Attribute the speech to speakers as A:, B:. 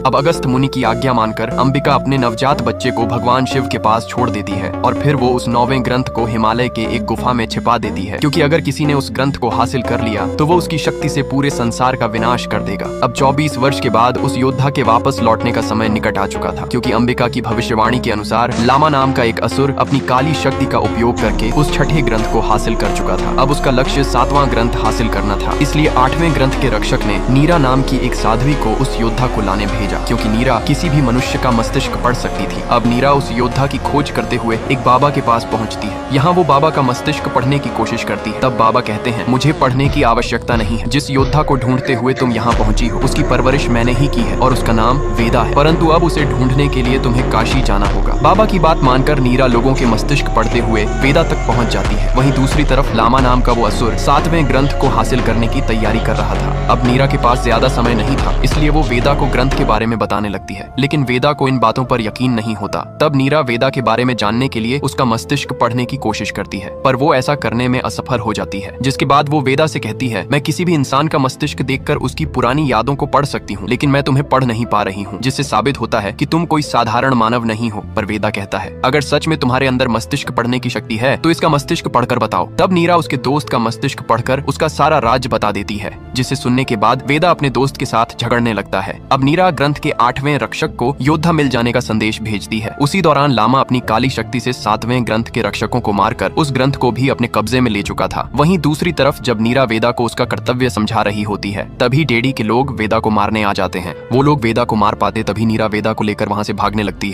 A: अब अगस्त मुनि की आज्ञा मानकर अंबिका अपने नवजात बच्चे को भगवान शिव के पास छोड़ देती है और फिर वो उस 9वें ग्रंथ को हिमालय के एक गुफा में छिपा देती है, क्योंकि अगर किसी ने उस ग्रंथ को हासिल कर लिया तो वो उसकी शक्ति से पूरे संसार का विनाश कर देगा। अब 24 वर्ष के बाद उस योद्धा के वापस लौटने का समय निकट आ चुका था, क्योंकि अंबिका की भविष्यवाणी के अनुसार लामा नाम का एक असुर अपनी काली शक्ति का उपयोग करके उस छठे ग्रंथ को हासिल कर चुका था। अब उसका लक्ष्य 7वां ग्रंथ हासिल करना था, इसलिए 8वें ग्रंथ के रक्षक ने नीरा नाम की एक साध्वी को उस योद्धा को लाने भेजा, क्योंकि नीरा किसी भी मनुष्य का मस्तिष्क पढ़ सकती थी। अब नीरा उस योद्धा की खोज करते हुए एक बाबा के पास पहुंचती है। यहाँ वो बाबा का मस्तिष्क पढ़ने की कोशिश करती है। तब बाबा कहते हैं, मुझे पढ़ने की आवश्यकता नहीं है। जिस योद्धा को ढूंढते हुए तुम यहाँ पहुंची हो उसकी परवरिश मैंने ही की है और उसका नाम वेदा है, परंतु अब उसे ढूंढने के लिए तुम्हें काशी जाना होगा। बाबा की बात मानकर नीरा लोगों के मस्तिष्क पढ़ते हुए वेदा तक पहुँच जाती है। वहीं दूसरी तरफ लामा नाम का वो असुर 7वें ग्रंथ को हासिल करने की तैयारी कर रहा था। अब नीरा के पास ज्यादा समय नहीं था, इसलिए वो वेदा को ग्रंथ के बारे में बताने लगती है, लेकिन वेदा को इन बातों पर यकीन नहीं होता। तब नीरा वेदा के बारे में जानने के लिए उसका मस्तिष्क पढ़ने की कोशिश करती है, पर वो ऐसा करने में असफल हो जाती है। जिसके बाद वो वेदा से कहती है, मैं किसी भी इंसान का मस्तिष्क देखकर उसकी पुरानी यादों को पढ़ सकती हूँ, लेकिन मैं तुम्हें पढ़ नहीं पा रही हूँ, जिससे साबित होता है कि तुम कोई साधारण मानव नहीं हो। पर वेदा कहता है, अगर सच में तुम्हारे अंदर मस्तिष्क पढ़ने की शक्ति है तो इसका मस्तिष्क पढ़कर बताओ। तब नीरा उसके दोस्त का मस्तिष्क पढ़कर उसका सारा राज्य बता देती है, जिसे सुनने के बाद वेदा अपने दोस्त के साथ झगड़ने लगता है। अब नीरा ग्रंथ के 8वें रक्षक को योद्धा मिल जाने का संदेश भेजती है। उसी दौरान लामा अपनी काली शक्ति से 7वें ग्रंथ के रक्षकों को मारकर उस ग्रंथ को भी अपने कब्जे में ले चुका था। वहीं दूसरी तरफ जब नीरा वेदा को उसका कर्तव्य समझा रही होती है, तभी डेडी के लोग वेदा को मारने आ जाते हैं। वो लोग वेदा को मार पाते तभी नीरा वेदा को लेकर वहां से भागने लगती है।